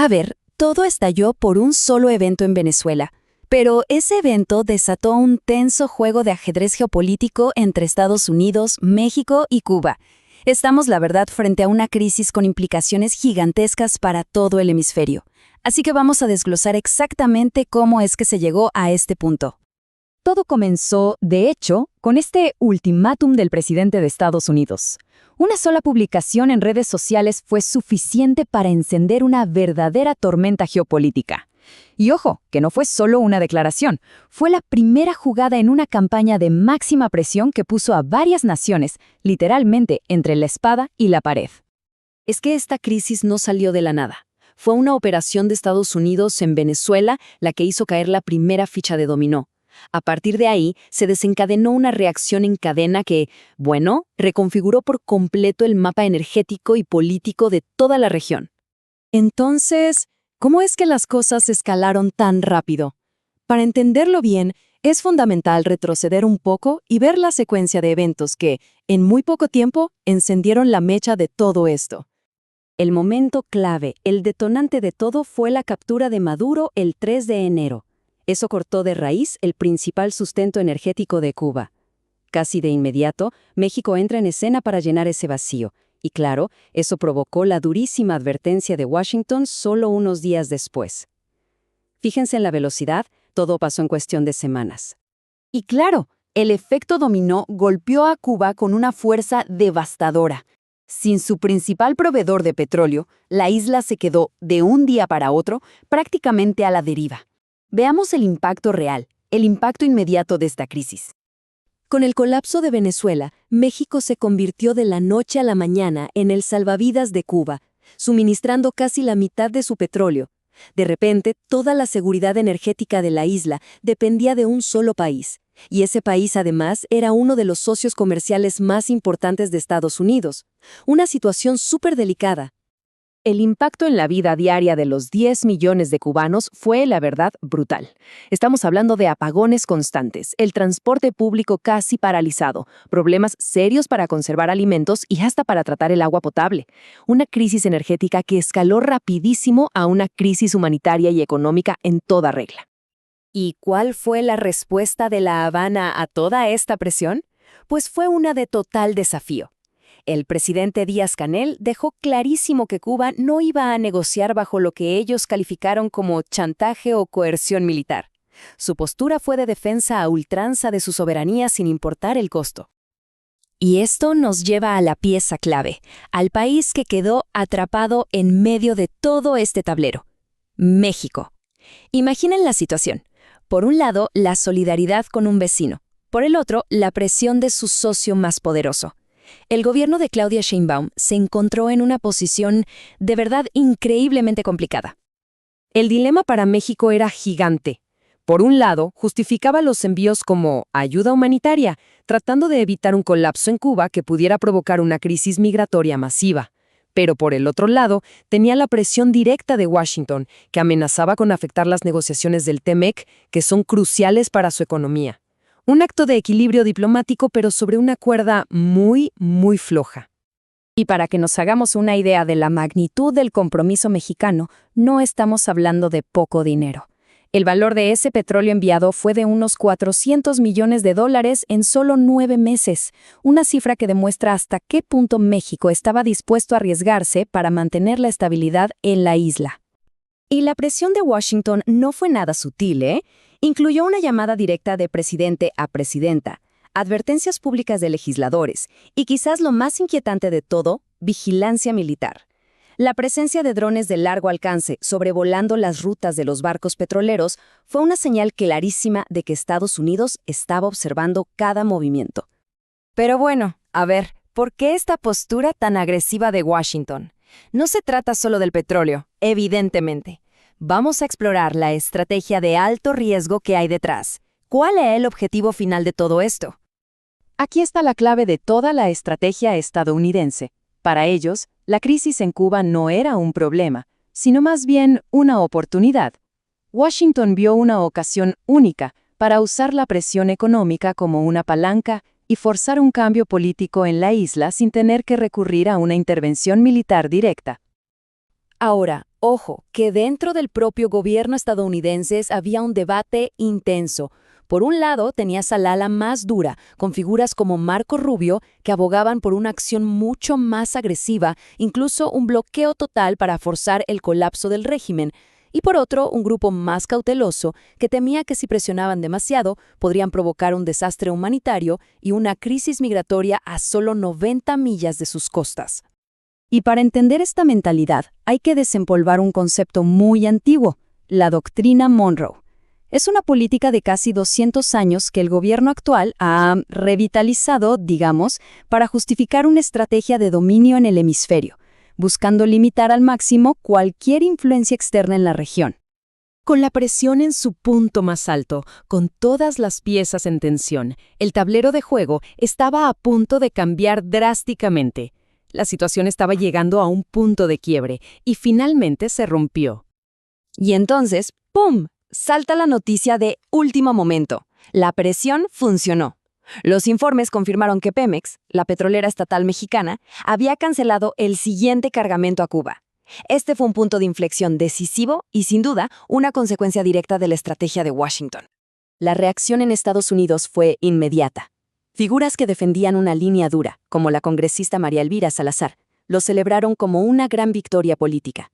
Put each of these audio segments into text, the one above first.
A ver, todo estalló por un solo evento en Venezuela, pero ese evento desató un tenso juego de ajedrez geopolítico entre Estados Unidos, México y Cuba. Estamos, la verdad, frente a una crisis con implicaciones gigantescas para todo el hemisferio. Así que vamos a desglosar exactamente cómo es que se llegó a este punto. Todo comenzó, de hecho, con este ultimátum del presidente de Estados Unidos. Una sola publicación en redes sociales fue suficiente para encender una verdadera tormenta geopolítica. Y ojo, que no fue solo una declaración, fue la primera jugada en una campaña de máxima presión que puso a varias naciones, literalmente, entre la espada y la pared. Es que esta crisis no salió de la nada. Fue una operación de Estados Unidos en Venezuela la que hizo caer la primera ficha de dominó. A partir de ahí, se desencadenó una reacción en cadena que, bueno, reconfiguró por completo el mapa energético y político de toda la región. Entonces, ¿cómo es que las cosas escalaron tan rápido? Para entenderlo bien, es fundamental retroceder un poco y ver la secuencia de eventos que, en muy poco tiempo, encendieron la mecha de todo esto. El momento clave, el detonante de todo, fue la captura de Maduro el 3 de enero. Eso cortó de raíz el principal sustento energético de Cuba. Casi de inmediato, México entra en escena para llenar ese vacío. Y claro, eso provocó la durísima advertencia de Washington solo unos días después. Fíjense en la velocidad, todo pasó en cuestión de semanas. Y claro, el efecto dominó golpeó a Cuba con una fuerza devastadora. Sin su principal proveedor de petróleo, la isla se quedó, de un día para otro, prácticamente a la deriva. Veamos el impacto real, el impacto inmediato de esta crisis. Con el colapso de Venezuela, México se convirtió de la noche a la mañana en el salvavidas de Cuba, suministrando casi la mitad de su petróleo. De repente, toda la seguridad energética de la isla dependía de un solo país, y ese país además era uno de los socios comerciales más importantes de Estados Unidos. Una situación súper delicada. El impacto en la vida diaria de los 10 millones de cubanos fue, la verdad, brutal. Estamos hablando de apagones constantes, el transporte público casi paralizado, problemas serios para conservar alimentos y hasta para tratar el agua potable. Una crisis energética que escaló rapidísimo a una crisis humanitaria y económica en toda regla. ¿Y cuál fue la respuesta de La Habana a toda esta presión? Pues fue una de total desafío. El presidente Díaz-Canel dejó clarísimo que Cuba no iba a negociar bajo lo que ellos calificaron como chantaje o coerción militar. Su postura fue de defensa a ultranza de su soberanía sin importar el costo. Y esto nos lleva a la pieza clave, al país que quedó atrapado en medio de todo este tablero: México. Imaginen la situación. Por un lado, la solidaridad con un vecino. Por el otro, la presión de su socio más poderoso. El gobierno de Claudia Sheinbaum se encontró en una posición de verdad increíblemente complicada. El dilema para México era gigante. Por un lado, justificaba los envíos como ayuda humanitaria, tratando de evitar un colapso en Cuba que pudiera provocar una crisis migratoria masiva. Pero por el otro lado, tenía la presión directa de Washington, que amenazaba con afectar las negociaciones del TEMEC, que son cruciales para su economía. Un acto de equilibrio diplomático, pero sobre una cuerda muy, muy floja. Y para que nos hagamos una idea de la magnitud del compromiso mexicano, no estamos hablando de poco dinero. El valor de ese petróleo enviado fue de unos $400 millones en solo 9 meses, una cifra que demuestra hasta qué punto México estaba dispuesto a arriesgarse para mantener la estabilidad en la isla. Y la presión de Washington no fue nada sutil, ¿eh? Incluyó una llamada directa de presidente a presidenta, advertencias públicas de legisladores y quizás lo más inquietante de todo, vigilancia militar. La presencia de drones de largo alcance sobrevolando las rutas de los barcos petroleros fue una señal clarísima de que Estados Unidos estaba observando cada movimiento. Pero bueno, a ver, ¿por qué esta postura tan agresiva de Washington? No se trata solo del petróleo, evidentemente. Vamos a explorar la estrategia de alto riesgo que hay detrás. ¿Cuál es el objetivo final de todo esto? Aquí está la clave de toda la estrategia estadounidense. Para ellos, la crisis en Cuba no era un problema, sino más bien una oportunidad. Washington vio una ocasión única para usar la presión económica como una palanca y forzar un cambio político en la isla sin tener que recurrir a una intervención militar directa. Ahora, Ojo, que dentro del propio gobierno estadounidense había un debate intenso. Por un lado, tenías al ala más dura, con figuras como Marco Rubio, que abogaban por una acción mucho más agresiva, incluso un bloqueo total para forzar el colapso del régimen. Y por otro, un grupo más cauteloso, que temía que si presionaban demasiado, podrían provocar un desastre humanitario y una crisis migratoria a solo 90 millas de sus costas. Y para entender esta mentalidad, hay que desempolvar un concepto muy antiguo, la doctrina Monroe. Es una política de casi 200 años que el gobierno actual ha revitalizado, digamos, para justificar una estrategia de dominio en el hemisferio, buscando limitar al máximo cualquier influencia externa en la región. Con la presión en su punto más alto, con todas las piezas en tensión, el tablero de juego estaba a punto de cambiar drásticamente. La situación estaba llegando a un punto de quiebre y finalmente se rompió. Y entonces, ¡pum!, salta la noticia de último momento. La presión funcionó. Los informes confirmaron que Pemex, la petrolera estatal mexicana, había cancelado el siguiente cargamento a Cuba. Este fue un punto de inflexión decisivo y, sin duda, una consecuencia directa de la estrategia de Washington. La reacción en Estados Unidos fue inmediata. Figuras que defendían una línea dura, como la congresista María Elvira Salazar, lo celebraron como una gran victoria política.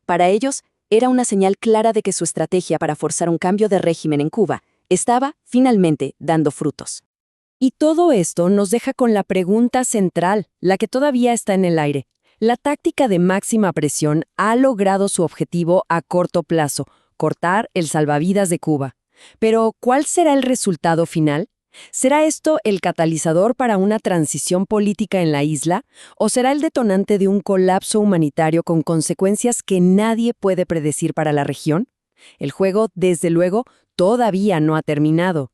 Para ellos, era una señal clara de que su estrategia para forzar un cambio de régimen en Cuba estaba, finalmente, dando frutos. Y todo esto nos deja con la pregunta central, la que todavía está en el aire. La táctica de máxima presión ha logrado su objetivo a corto plazo, cortar el salvavidas de Cuba. Pero, ¿cuál será el resultado final? ¿Será esto el catalizador para una transición política en la isla? ¿O será el detonante de un colapso humanitario con consecuencias que nadie puede predecir para la región? El juego, desde luego, todavía no ha terminado.